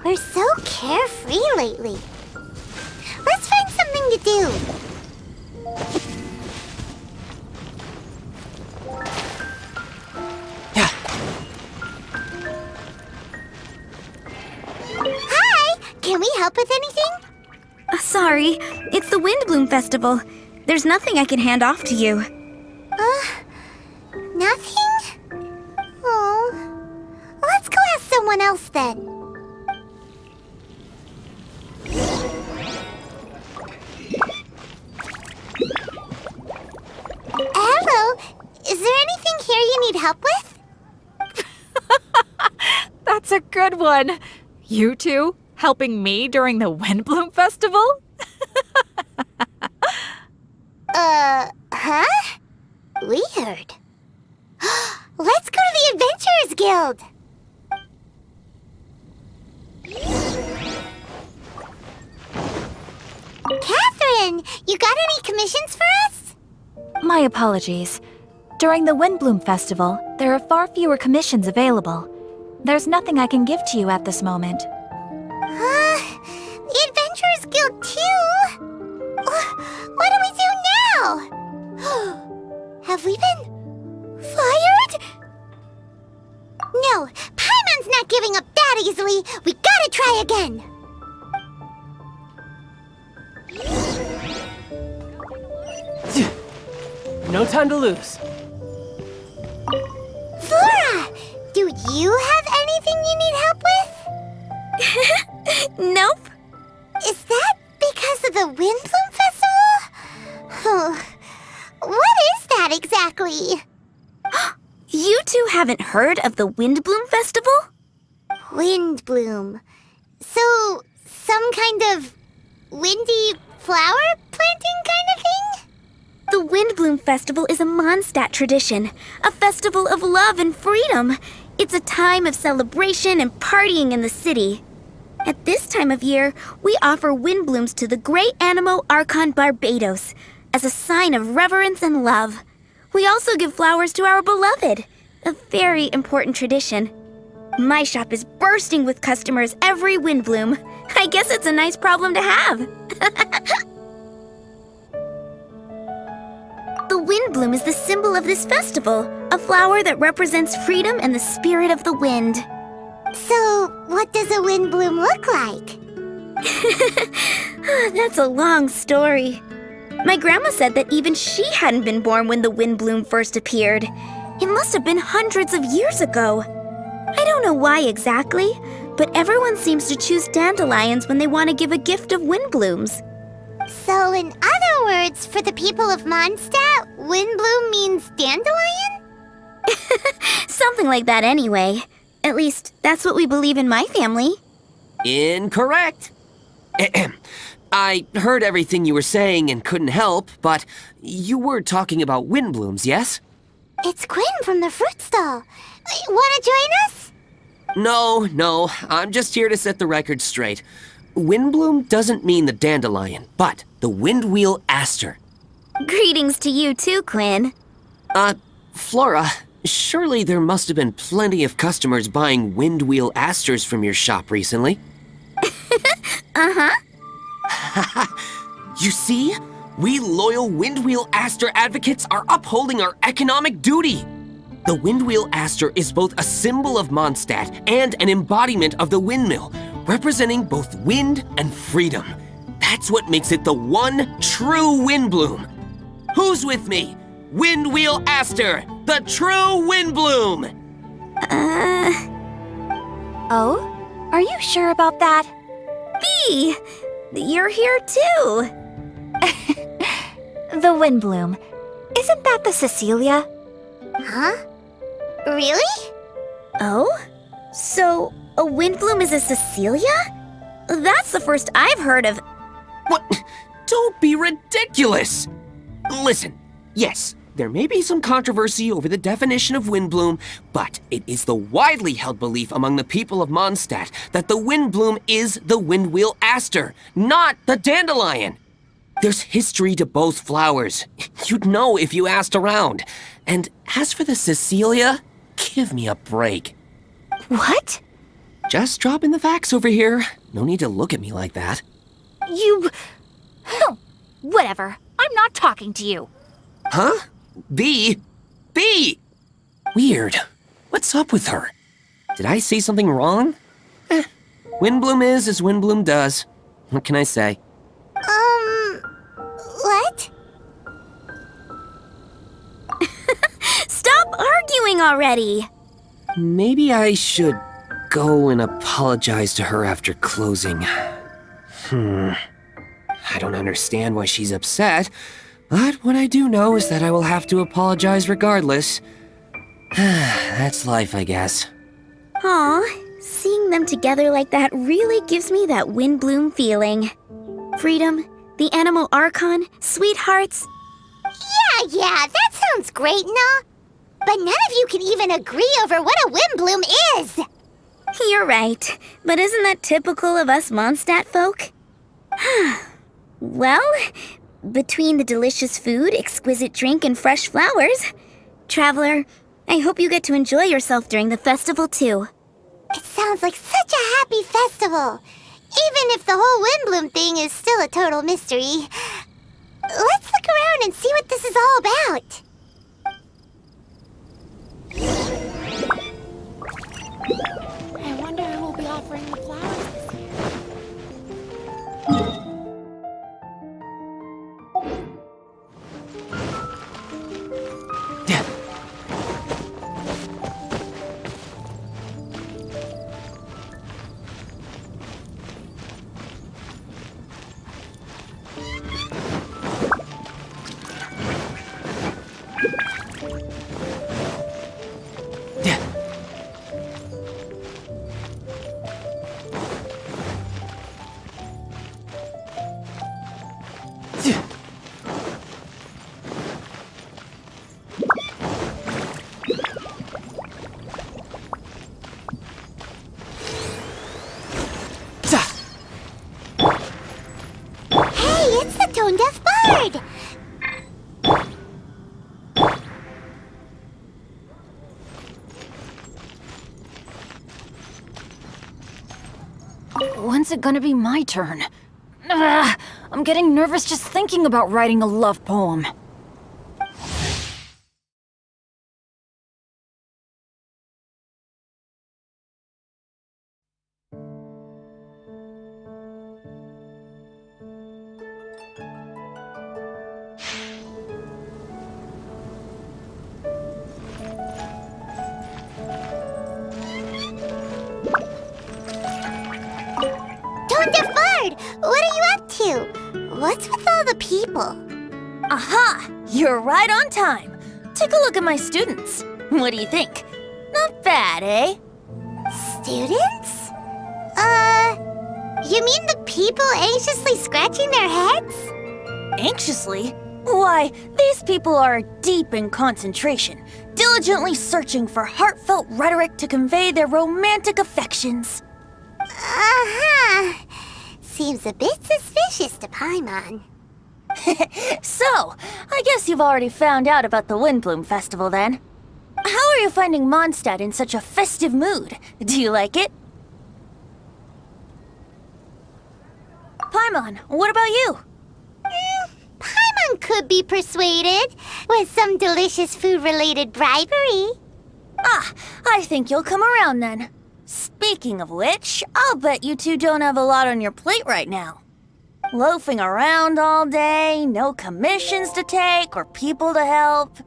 We're so carefree lately. Let's find something to do. Yeah. Hi! Can we help with anything? Sorry, it's the Windblume Festival. There's nothing I can hand off to you. Nothing? Oh. Let's go ask someone else then. Hello, is there anything here you need help with? That's a good one. You two helping me during the Windblume Festival? Huh? Weird. Let's go to the Adventurers Guild. Catherine, you got any commissions for us? My apologies. During the Windblume Festival, there are far fewer commissions available. There's nothing I can give to you at this moment. The Adventurers Guild too? What do we do now? Have we been fired? No, Paimon's not giving up that easily. We gotta try again. No time to lose. Flora, do you have anything you need help with? Nope. Is that because of the Windblume Festival? What is that exactly? You two haven't heard of the Windblume Festival? Windblume. So, some kind of windy flower planting kind of thing? The Windblume Festival is a Mondstadt tradition, a festival of love and freedom. It's a time of celebration and partying in the city. At this time of year, we offer windblooms to the great Animo Archon Barbados as a sign of reverence and love. We also give flowers to our beloved, a very important tradition. My shop is bursting with customers every Windblume. I guess it's a nice problem to have. The Windblume is the symbol of this festival, a flower that represents freedom and the spirit of the wind. So, what does a windblume look like? That's a long story. My grandma said that even she hadn't been born when the Windblume first appeared. It must have been hundreds of years ago. I don't know why exactly, but everyone seems to choose dandelions when they want to give a gift of windblooms. So, in other words, for the people of Mondstadt, windblume means dandelion? Something like that anyway. At least, that's what we believe in my family. Incorrect. I heard everything you were saying and couldn't help, but you were talking about windblooms, yes? It's Quinn from the fruit stall. Want to join us? No, I'm just here to set the record straight. Windblume doesn't mean the dandelion, but the windwheel aster. Greetings to you too, Quinn. Flora, surely there must have been plenty of customers buying windwheel asters from your shop recently. Uh-huh. You see? We loyal windwheel aster advocates are upholding our economic duty. The windwheel aster is both a symbol of Mondstadt and an embodiment of the windmill, representing both wind and freedom. That's what makes it the one true windbloom. Who's with me? Windwheel aster, the true windbloom! Oh? Are you sure about that? Bee! You're here too. The Windblume. Isn't that the Cecilia? Huh? Really? Oh? So, a windbloom is a Cecilia? That's the first I've heard of. What? Don't be ridiculous! Listen, yes, there may be some controversy over the definition of Windblume, but it is the widely held belief among the people of Mondstadt that the Windblume is the Windwheel Aster, not the dandelion. There's history to both flowers. You'd know if you asked around. And as for the Cecilia, give me a break. What? Just dropping the facts over here. No need to look at me like that. You... Whatever. I'm not talking to you. Huh? Bee? Weird. What's up with her? Did I say something wrong? Windblume is as Windblume does. What can I say? What? Stop arguing already! Maybe I should go and apologize to her after closing. I don't understand why she's upset, but what I do know is that I will have to apologize regardless. That's life, I guess. Aw, seeing them together like that really gives me that Windblume feeling. Freedom, the Animal Archon, sweethearts. Yeah, that sounds great and all. But none of you can even agree over what a Windblume is. You're right, but isn't that typical of us Mondstadt folk? Well, between the delicious food, exquisite drink, and fresh flowers, Traveler, I hope you get to enjoy yourself during the festival too. It sounds like such a happy festival. Even if the whole Windblume thing is still a total mystery. Let's look around and see what this is all about. I wonder who will be offering the flowers this year. Hey, it's the tone-deaf bird! When's it gonna be my turn? Ugh, I'm getting nervous just thinking about writing a love poem. Tone-deaf bird! What are you up to? What's with all the people? Aha! You're right on time. Take a look at my students. What do you think? Not bad, eh? Students? You mean the people anxiously scratching their heads? Anxiously? Why, these people are deep in concentration, diligently searching for heartfelt rhetoric to convey their romantic affections. Uh-huh. Seems a bit suspicious to Paimon. So, I guess you've already found out about the Windblume Festival then. How are you finding Mondstadt in such a festive mood? Do you like it? Paimon, what about you? Paimon could be persuaded with some delicious food-related bribery. Ah, I think you'll come around then. Speaking of which, I'll bet you two don't have a lot on your plate right now. Loafing around all day, no commissions to take or people to help.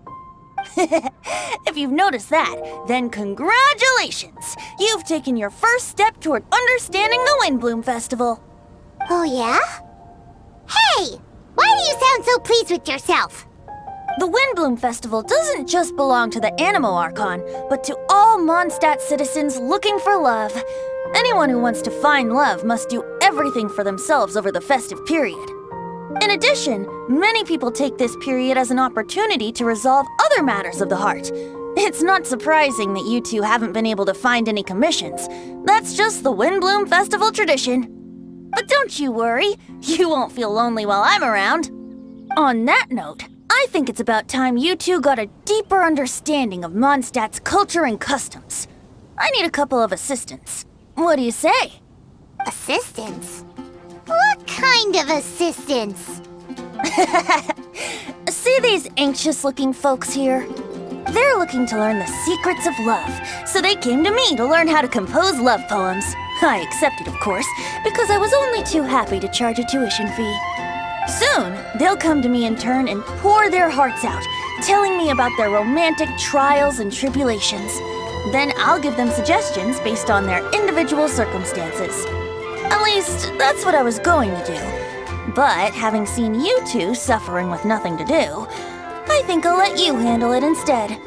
If you've noticed that, then congratulations! You've taken your first step toward understanding the Windblume Festival. Oh, yeah? Hey! Why do you sound so pleased with yourself? The Windblume Festival doesn't just belong to the Animal Archon, but to all Mondstadt citizens looking for love. Anyone who wants to find love must do everything for themselves over the festive period. In addition, many people take this period as an opportunity to resolve other matters of the heart. It's not surprising that you two haven't been able to find any commissions. That's just the Windblume Festival tradition. But don't you worry, you won't feel lonely while I'm around. On that note, I think it's about time you two got a deeper understanding of Mondstadt's culture and customs. I need a couple of assistants. What do you say? Assistance? What kind of assistance? See these anxious-looking folks here? They're looking to learn the secrets of love, so they came to me to learn how to compose love poems. I accepted, of course, because I was only too happy to charge a tuition fee. Soon, they'll come to me in turn and pour their hearts out, telling me about their romantic trials and tribulations. Then I'll give them suggestions based on their individual circumstances. At least, that's what I was going to do. But having seen you two suffering with nothing to do, I think I'll let you handle it instead.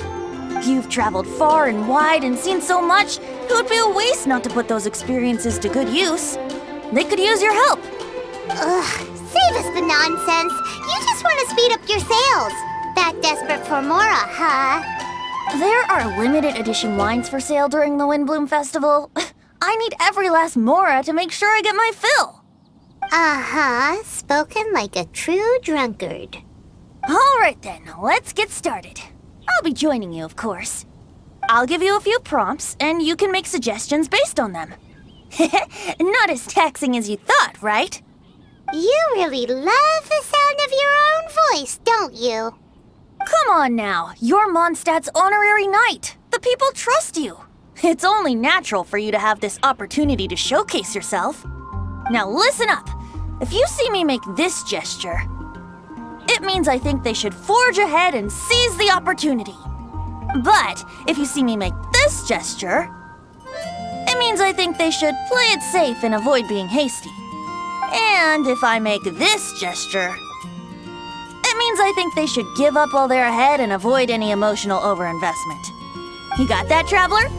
You've traveled far and wide and seen so much, it would be a waste not to put those experiences to good use. They could use your help. Ugh, save us the nonsense. You just want to speed up your sales. That desperate for more, huh? There are limited edition wines for sale during the Windblume Festival. I need every last mora to make sure I get my fill. Uh-huh, spoken like a true drunkard. All right then, let's get started. I'll be joining you, of course. I'll give you a few prompts, and you can make suggestions based on them. Not as taxing as you thought, right? You really love the sound of your own voice, don't you? Come on now, you're Mondstadt's honorary knight. The people trust you. It's only natural for you to have this opportunity to showcase yourself. Now listen up. If you see me make this gesture, it means I think they should forge ahead and seize the opportunity. But if you see me make this gesture, it means I think they should play it safe and avoid being hasty. And if I make this gesture, it means I think they should give up while they're ahead and avoid any emotional overinvestment. You got that, traveler?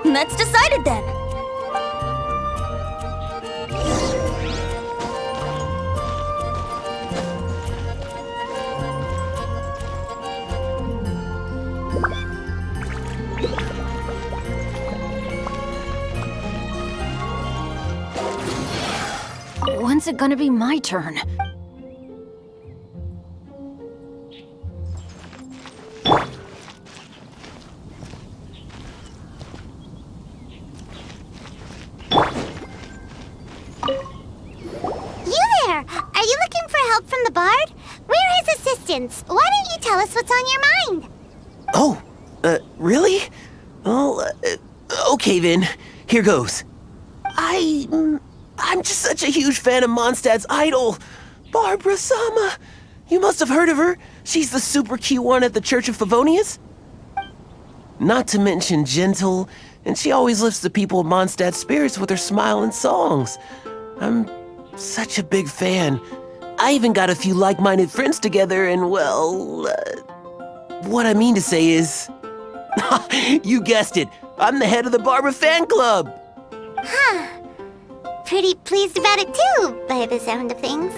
That's decided then. When's it gonna be my turn? Why don't you tell us what's on your mind? Oh, really? Well, okay then. Here goes. I'm just such a huge fan of Mondstadt's idol, Barbara Sama. You must have heard of her. She's the super cute one at the Church of Favonius. Not to mention gentle, and she always lifts the people of Mondstadt's spirits with her smile and songs. I'm such a big fan. I even got a few like-minded friends together, and well, what I mean to say is, you guessed it, I'm the head of the Barbara fan club. Huh. Pretty pleased about it too, by the sound of things.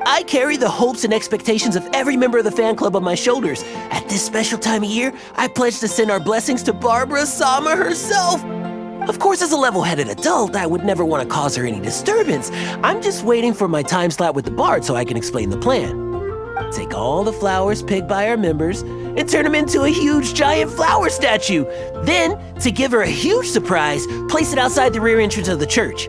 I carry the hopes and expectations of every member of the fan club on my shoulders. At this special time of year, I pledge to send our blessings to Barbara Sama herself. Of course, as a level-headed adult, I would never want to cause her any disturbance. I'm just waiting for my time slot with the bard so I can explain the plan. Take all the flowers picked by our members and turn them into a huge giant flower statue. Then, to give her a huge surprise, place it outside the rear entrance of the church.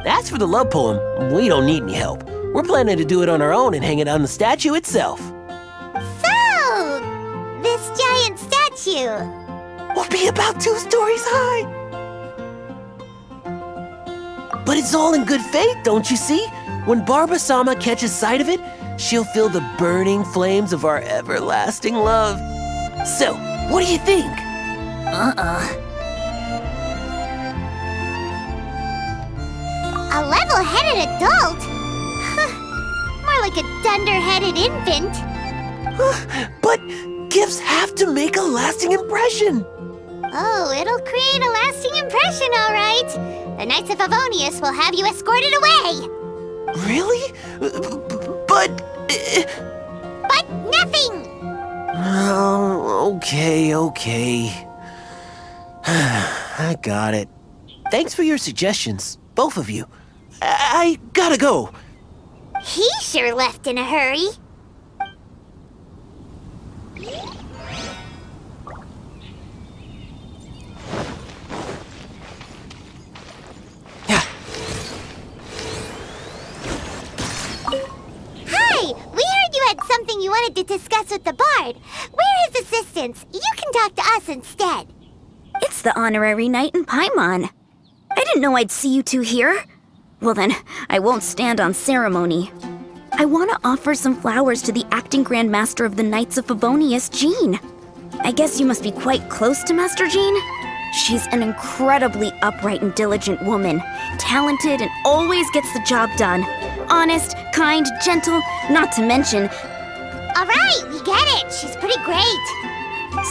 As for the love poem, we don't need any help. We're planning to do it on our own and hang it on the statue itself. So, this giant statue will be about 2 stories high. But it's all in good faith, don't you see? When Barbara Sama catches sight of it, she'll feel the burning flames of our everlasting love. So, what do you think? A level-headed adult? More like a dunder-headed infant. But gifts have to make a lasting impression. Oh, it'll create a lasting impression, all right. The Knights of Favonius will have you escorted away. Really? But... But nothing! Oh, okay. I got it. Thanks for your suggestions, both of you. I gotta go. He sure left in a hurry. Yeah. Hi! We heard you had something you wanted to discuss with the Bard. We're his assistants. You can talk to us instead. It's the honorary knight in Paimon. I didn't know I'd see you two here. Well then, I won't stand on ceremony. I want to offer some flowers to the acting Grand Master of the Knights of Favonius, Jean. I guess you must be quite close to Master Jean? She's an incredibly upright and diligent woman, talented and always gets the job done. Honest, kind, gentle, not to mention... All right, we get it. She's pretty great.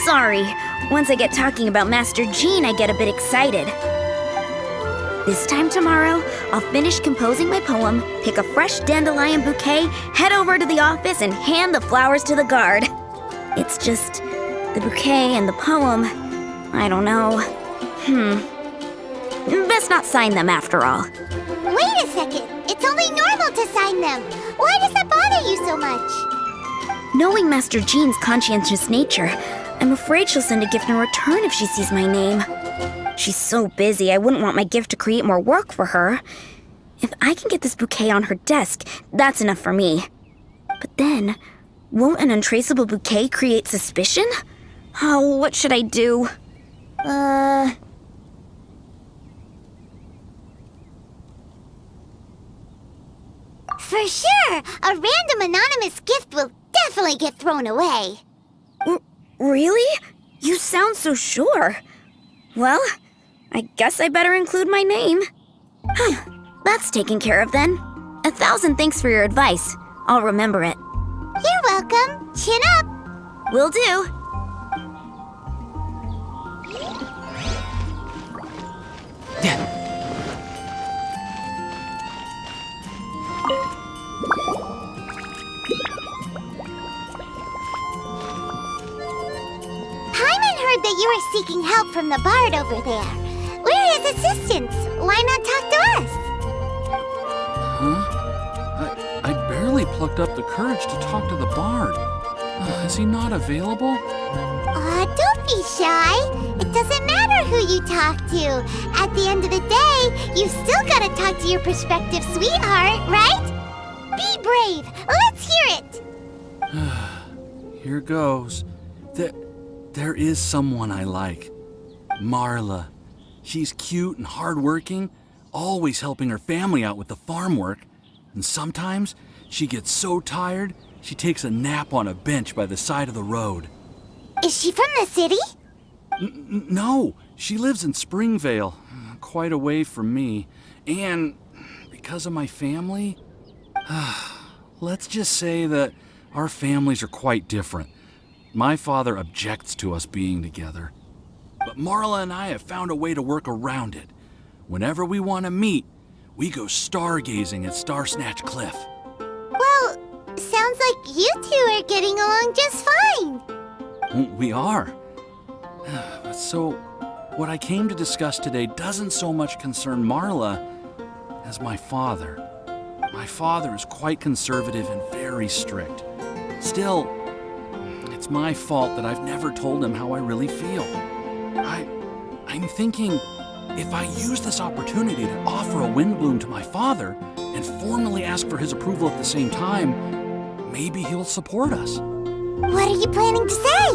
Sorry, once I get talking about Master Jean, I get a bit excited. This time tomorrow, I'll finish composing my poem, pick a fresh dandelion bouquet, head over to the office, and hand the flowers to the guard. It's just, the bouquet and the poem, I don't know. Best not sign them after all. Wait a second. It's only normal to sign them. Why does that bother you so much? Knowing Master Jean's conscientious nature, I'm afraid she'll send a gift in return if she sees my name. She's so busy, I wouldn't want my gift to create more work for her. If I can get this bouquet on her desk, that's enough for me. But then, won't an untraceable bouquet create suspicion? Oh, what should I do? For sure, a random anonymous gift will definitely get thrown away. Really? You sound so sure. Well, I guess I better include my name. That's taken care of then. 1,000 thanks for your advice. I'll remember it. You're welcome. Chin up. Will do. Paimon heard that you were seeking help from the Bard over there. We're his assistants. Why not talk to us? Huh? I barely plucked up the courage to talk to the Bard. Is he not available? Don't be shy. It doesn't matter who you talk to. At the end of the day, you've still got to talk to your prospective sweetheart, right? Be brave. Let's hear it. Here goes. There is someone I like. Marla. She's cute and hardworking, always helping her family out with the farm work. And sometimes she gets so tired, she takes a nap on a bench by the side of the road. Is she from the city? No, she lives in Springvale, quite away from me. And because of my family, let's just say that our families are quite different. My father objects to us being together. But Marla and I have found a way to work around it. Whenever we want to meet, we go stargazing at Star Snatch Cliff. Well, sounds like you two are getting along just fine. We are. So, what I came to discuss today doesn't so much concern Marla as my father. My father is quite conservative and very strict. Still, it's my fault that I've never told him how I really feel. I'm thinking, if I use this opportunity to offer a Windblume to my father and formally ask for his approval at the same time, maybe he'll support us. What are you planning to say?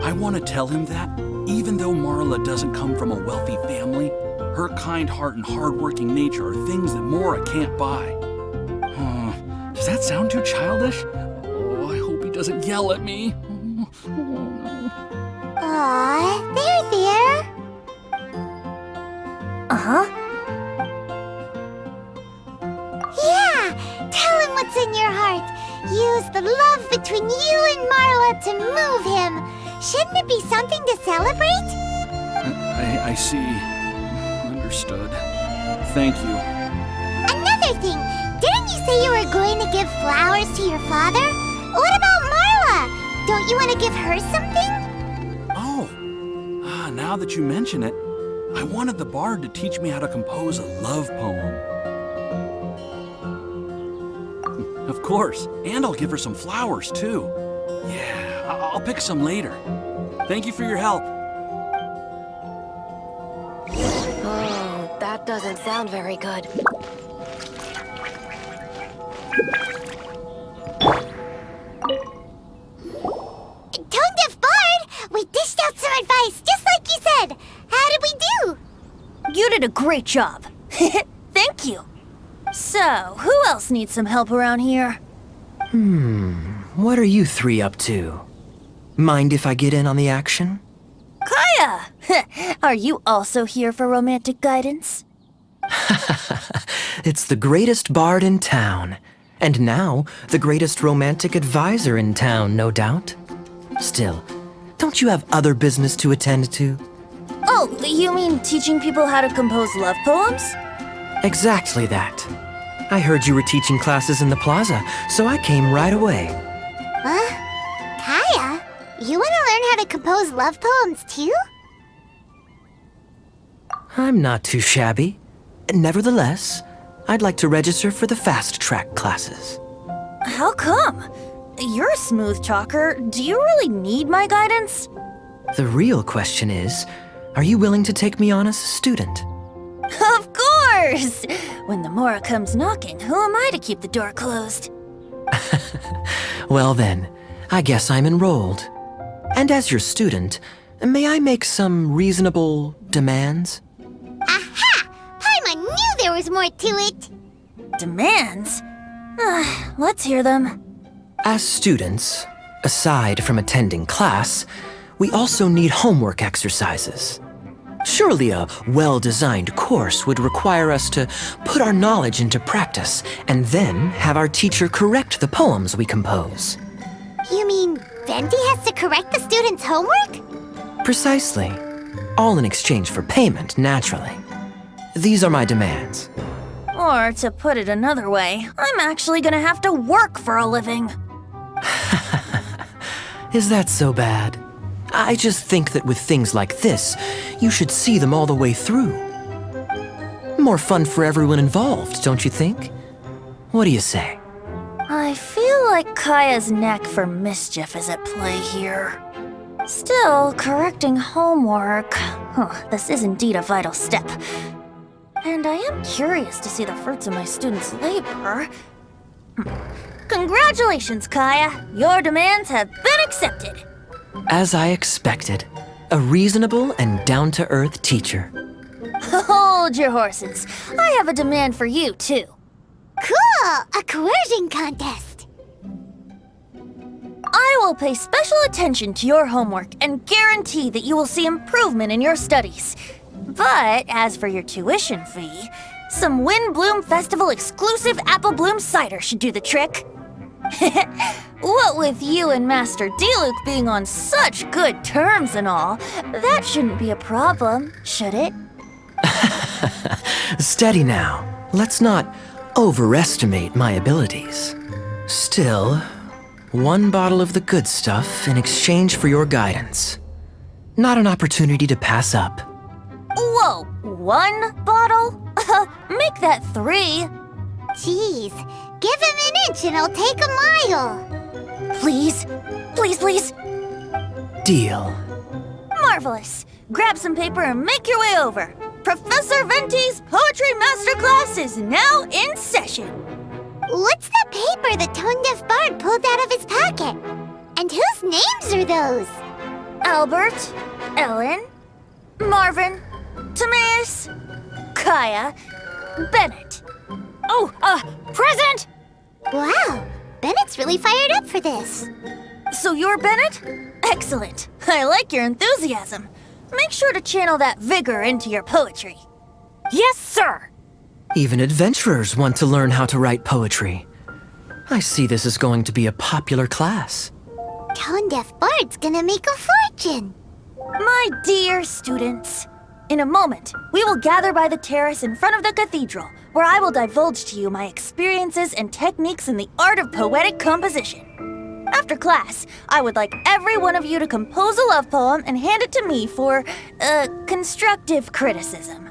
I want to tell him that, even though Marla doesn't come from a wealthy family, her kind heart and hardworking nature are things that Mora can't buy. Does that sound too childish? Oh, I hope he doesn't yell at me. Aw, there. Uh-huh. Yeah, tell him what's in your heart. Use the love between you and Marla to move him. Shouldn't it be something to celebrate? I see. Understood. Thank you. Another thing, didn't you say you were going to give flowers to your father? What about Marla? Don't you want to give her something? Oh, now that you mention it, I wanted the bard to teach me how to compose a love poem. Of course, and I'll give her some flowers too. Yeah, I'll pick some later. Thank you for your help. Oh, that doesn't sound very good. Tone Deaf Bard, we dished out some advice, just like you said. How did we do? You did a great job. Thank you. So, who else needs some help around here? What are you three up to? Mind if I get in on the action? Kaya! Are you also here for romantic guidance? It's the greatest bard in town. And now, the greatest romantic advisor in town, no doubt. Still, don't you have other business to attend to? Oh, you mean teaching people how to compose love poems? Exactly that. I heard you were teaching classes in the plaza, so I came right away. Huh? Kaya, you want to learn how to compose love poems too? I'm not too shabby. Nevertheless, I'd like to register for the fast track classes. How come? You're a smooth talker. Do you really need my guidance? The real question is, are you willing to take me on as a student? Of course! When the Mora comes knocking, who am I to keep the door closed? Well then, I guess I'm enrolled. And as your student, may I make some reasonable demands? Aha! Paimon knew there was more to it! Demands? Let's hear them. As students, aside from attending class, we also need homework exercises. Surely a well-designed course would require us to put our knowledge into practice and then have our teacher correct the poems we compose. You mean Venti has to correct the students' homework? Precisely. All in exchange for payment, naturally. These are my demands. Or, to put it another way, I'm actually gonna have to work for a living. Is that so bad? I just think that with things like this, you should see them all the way through. More fun for everyone involved, don't you think? What do you say? I feel like Kaya's knack for mischief is at play here. Still, correcting homework. This is indeed a vital step. And I am curious to see the fruits of my students' labor. Congratulations, Kaya! Your demands have been accepted! As I expected, a reasonable and down-to-earth teacher. Hold your horses. I have a demand for you, too. Cool! A coercion contest! I will pay special attention to your homework and guarantee that you will see improvement in your studies. But as for your tuition fee, some Windblume Festival exclusive apple bloom cider should do the trick. What with you and Master Diluc being on such good terms and all, that shouldn't be a problem, should it? Steady now. Let's not overestimate my abilities. Still, one bottle of the good stuff in exchange for your guidance. Not an opportunity to pass up. Whoa, one bottle? Make that 3. Jeez, give him an inch and I'll take a mile! Please, please, please. Deal. Marvelous. Grab some paper and make your way over. Professor Venti's Poetry Masterclass is now in session. What's the paper the Tone Deaf Bard pulled out of his pocket? And whose names are those? Albert, Ellen, Marvin, Timaeus, Kaya, Bennett. Oh, present! Wow, Bennett's really fired up for this. So you're Bennett? Excellent. I like your enthusiasm. Make sure to channel that vigor into your poetry. Yes, sir! Even adventurers want to learn how to write poetry. I see this is going to be a popular class. Tone Deaf Bard's gonna make a fortune. My dear students, In a moment, we will gather by the terrace in front of the cathedral, where I will divulge to you my experiences and techniques in the art of poetic composition. After class, I would like every one of you to compose a love poem and hand it to me for, constructive criticism.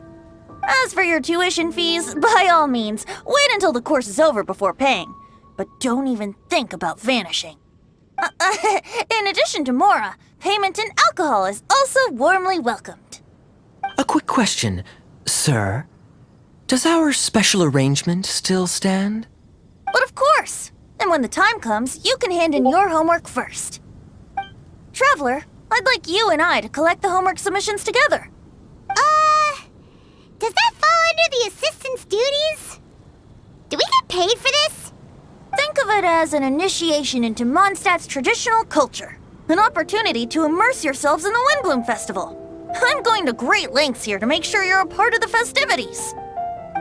As for your tuition fees, by all means, wait until the course is over before paying. But don't even think about vanishing. In addition to Mora, payment in alcohol is also warmly welcomed. A quick question, sir. Does our special arrangement still stand? But of course! And when the time comes, you can hand in your homework first. Traveler, I'd like you and I to collect the homework submissions together. Does that fall under the assistant's duties? Do we get paid for this? Think of it as an initiation into Mondstadt's traditional culture. An opportunity to immerse yourselves in the Windblume Festival. I'm going to great lengths here to make sure you're a part of the festivities.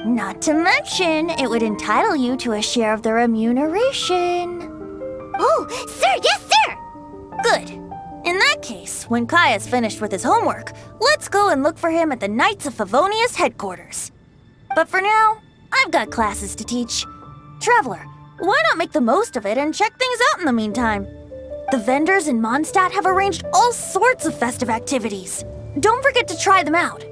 Not to mention, it would entitle you to a share of the remuneration. Oh, sir, yes, sir! Good. In that case, when Kaya's finished with his homework, let's go and look for him at the Knights of Favonia's headquarters. But for now, I've got classes to teach. Traveler, why not make the most of it and check things out in the meantime? The vendors in Mondstadt have arranged all sorts of festive activities. Don't forget to try them out.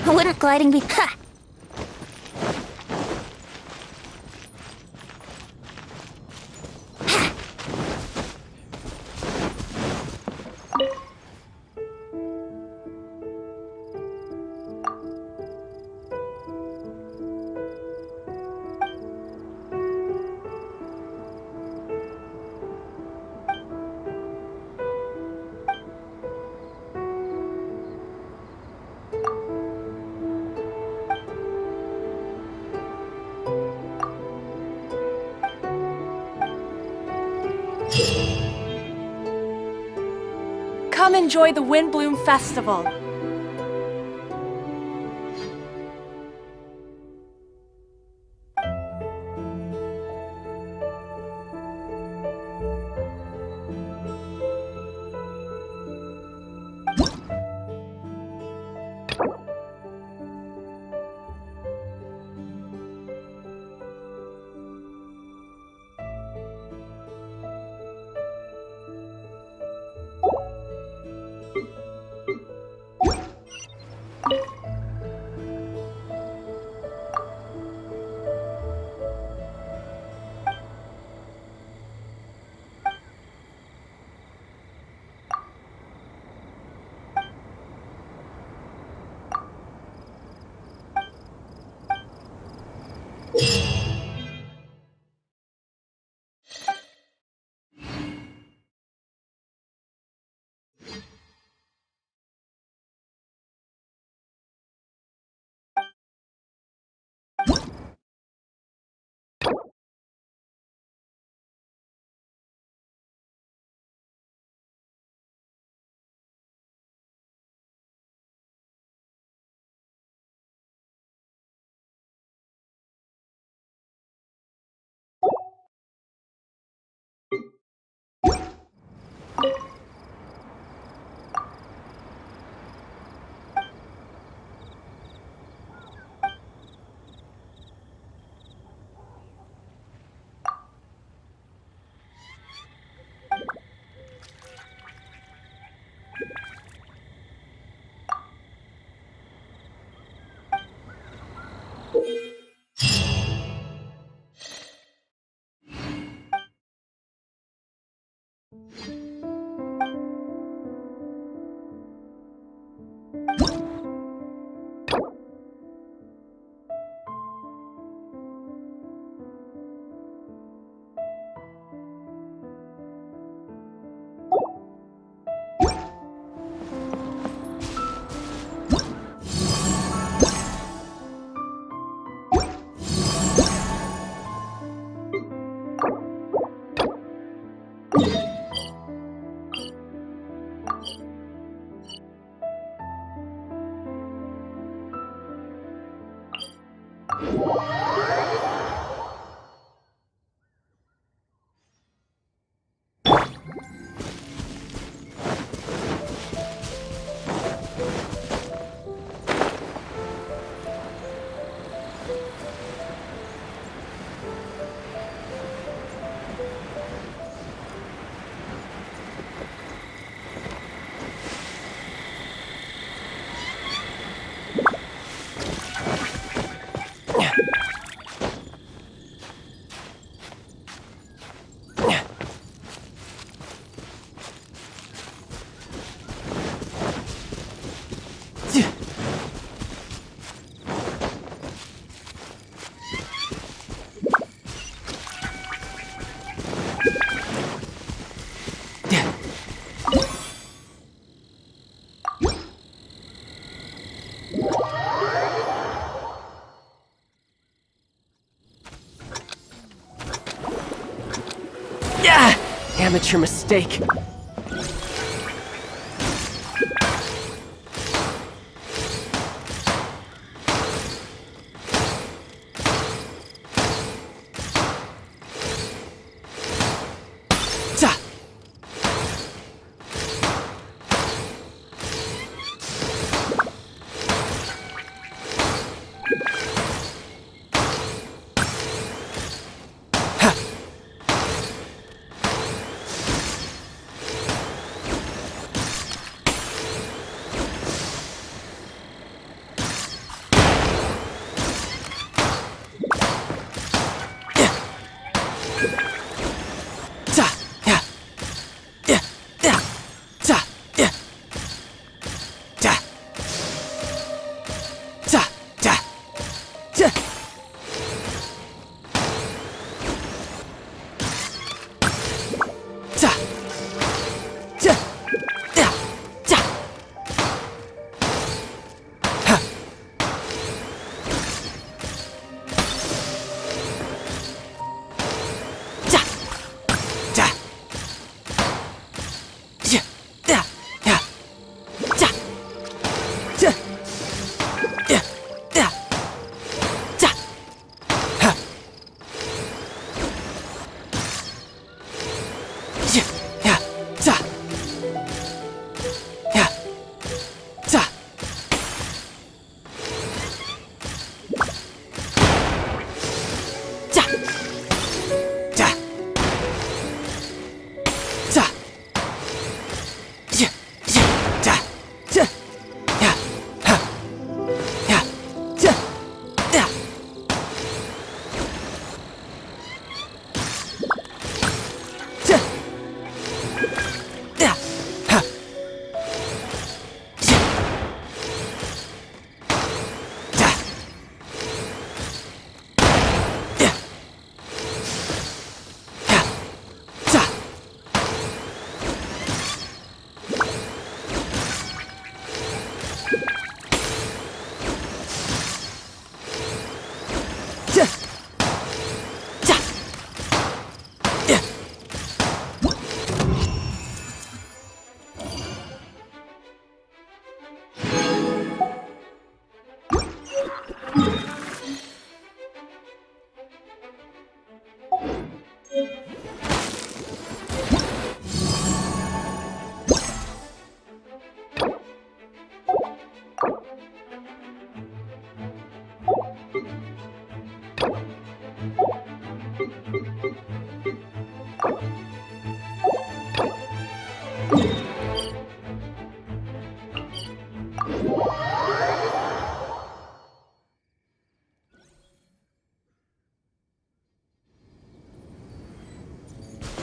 Wouldn't gliding be... Ha! Come enjoy the Windblume Festival. Yeah! Amateur mistake. Ta!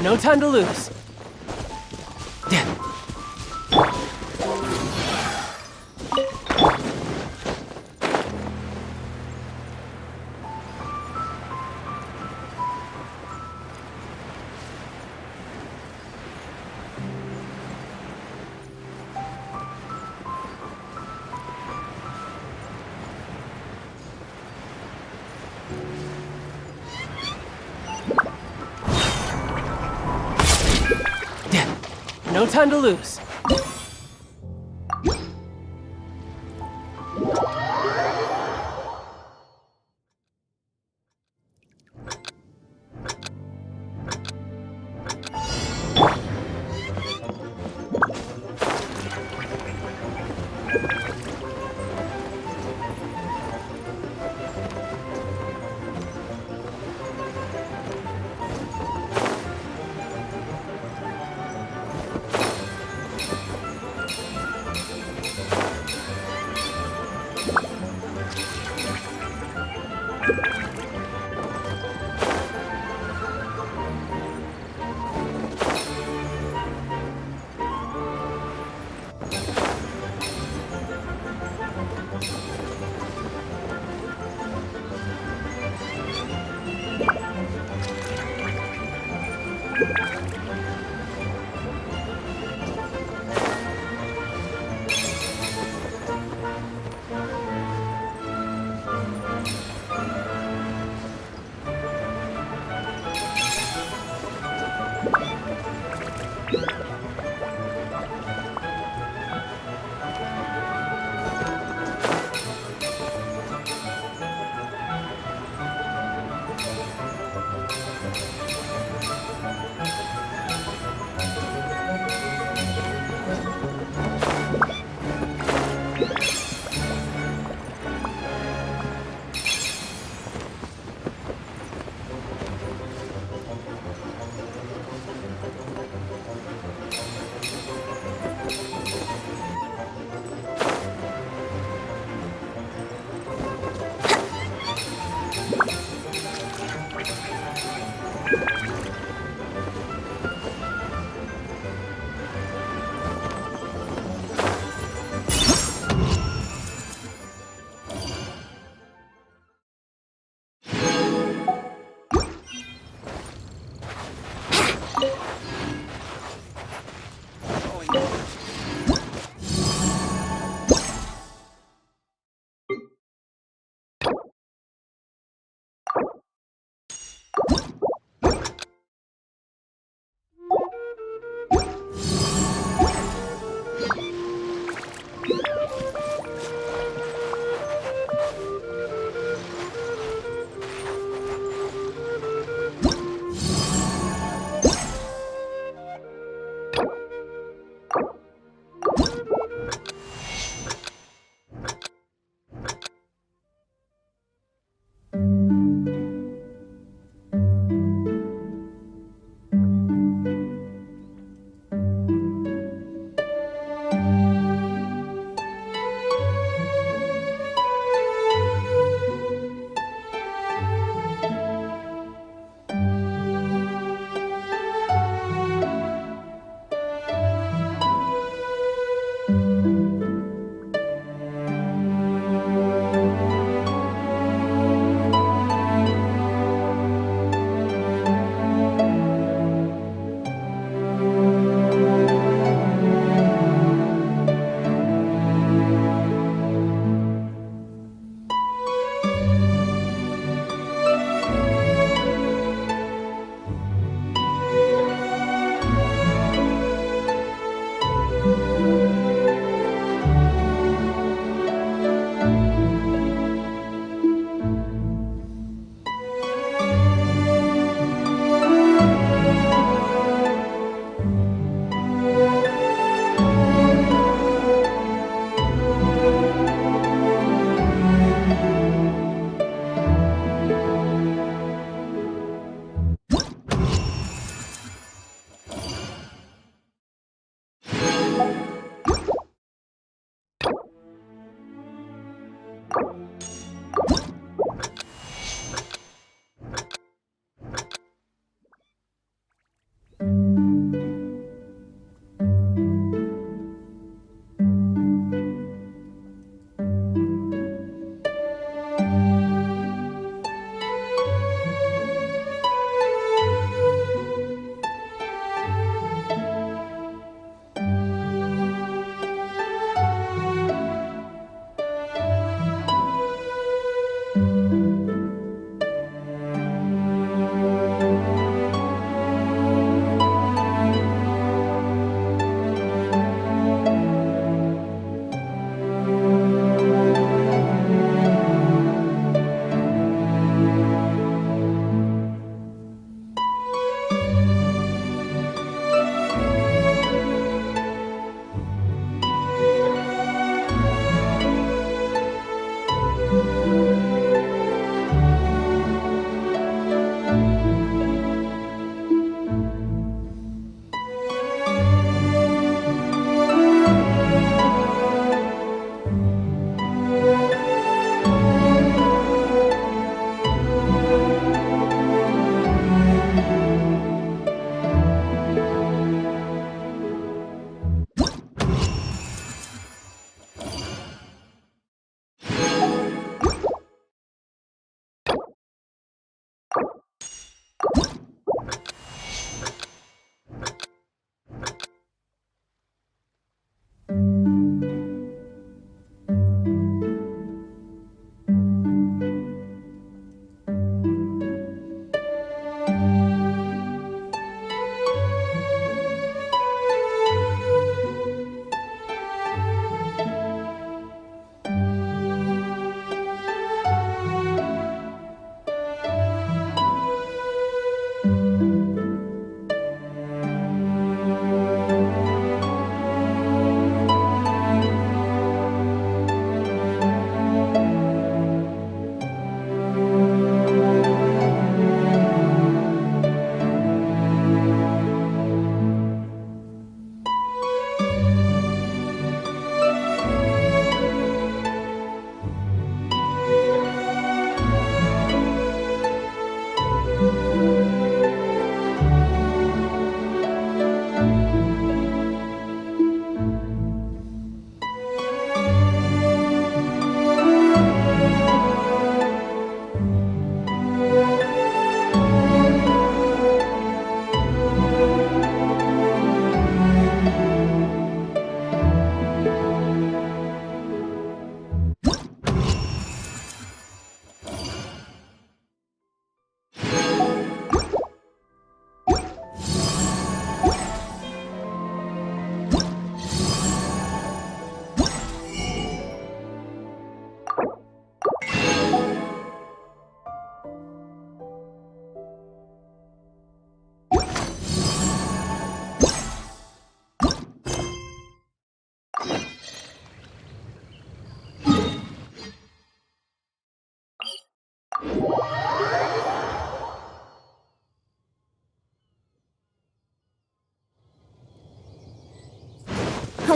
No time to lose. No time to lose.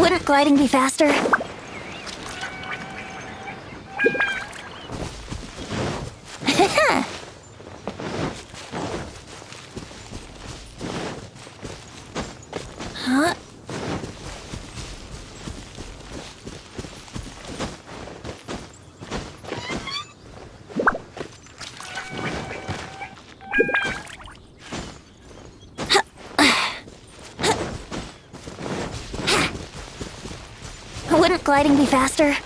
Wouldn't gliding be faster? Huh? Wouldn't gliding be faster?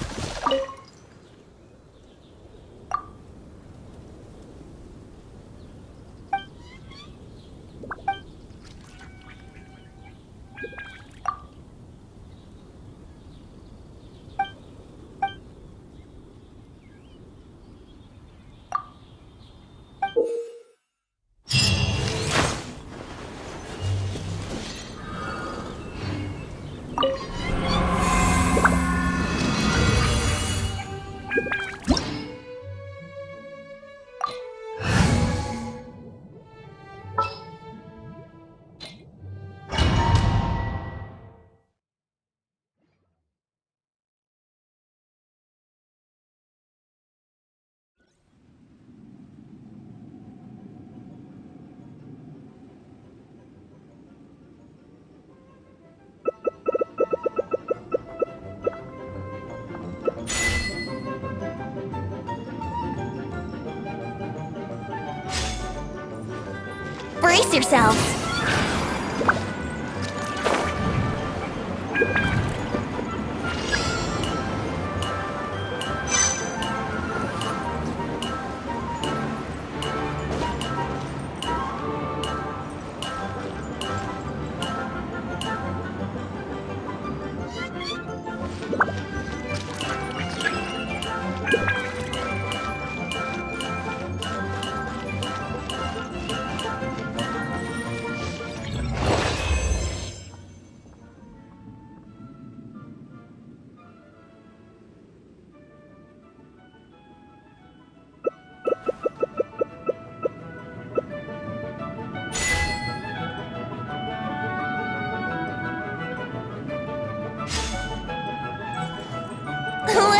Brace yourselves!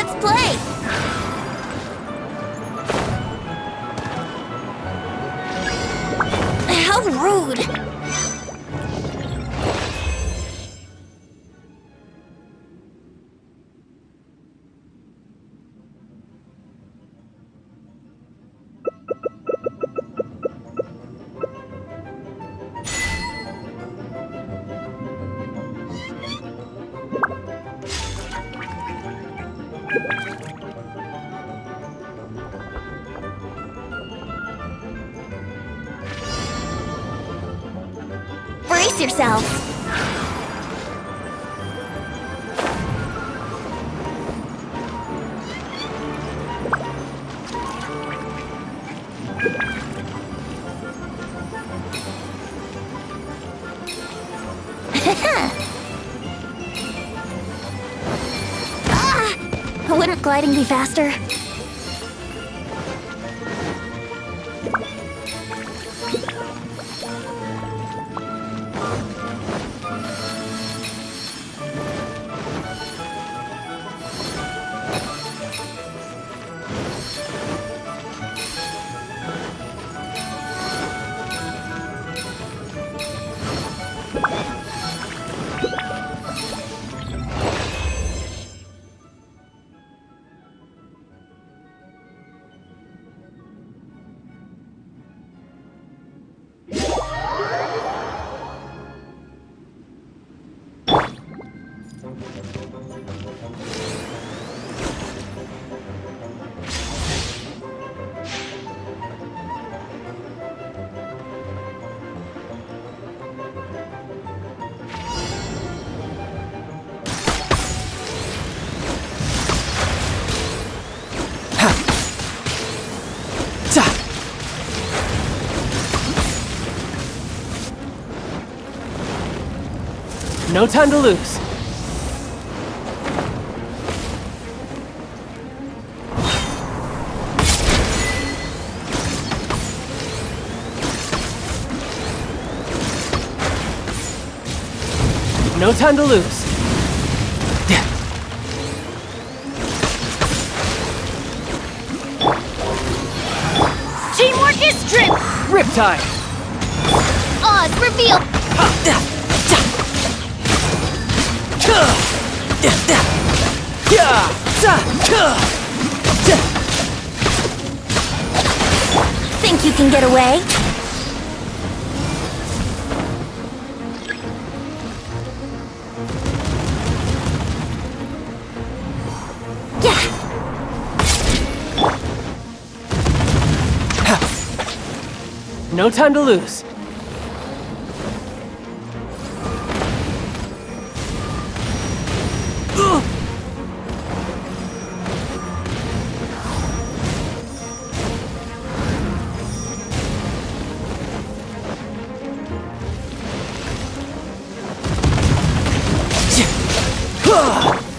Let's play! How rude! Brace yourselves! Wouldn't gliding be faster? No time to lose. No time to lose. Riptide! Oz, reveal! Think you can get away? No time to lose.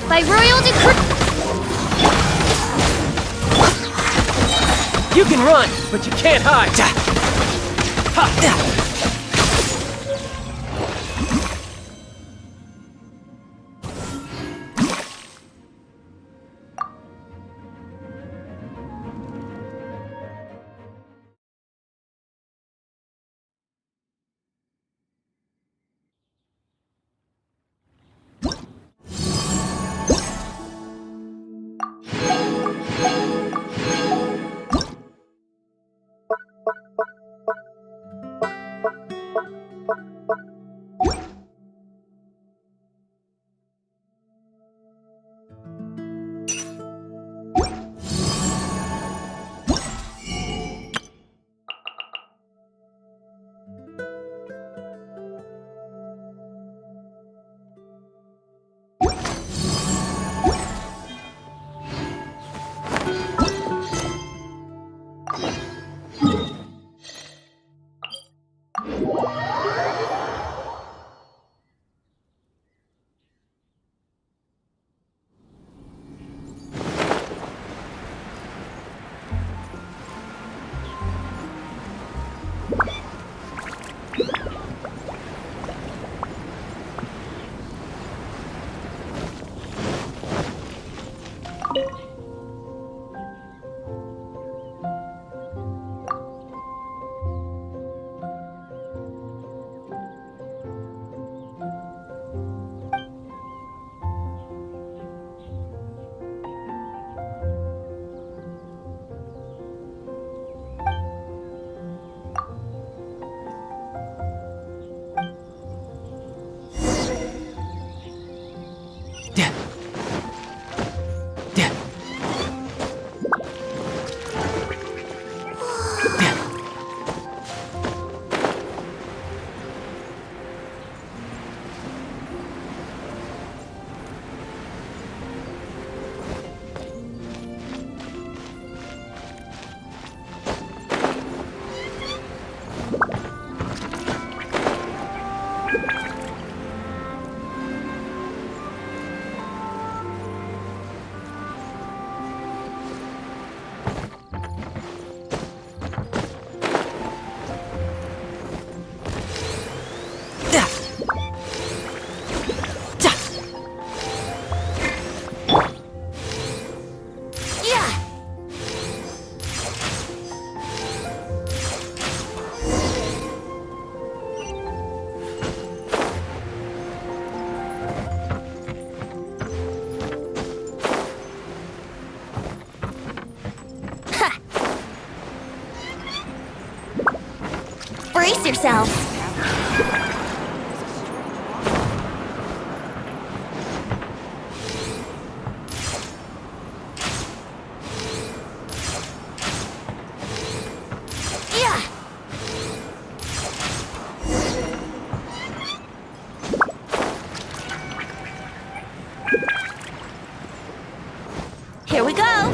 By royal decree. You can run, but you can't hide. Brace yourselves. Here we go.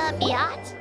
Gusha Biat?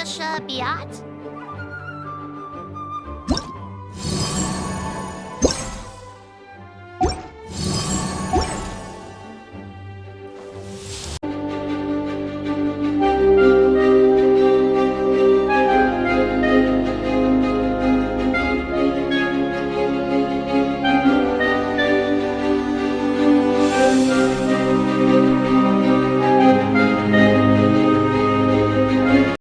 Gusha Biat?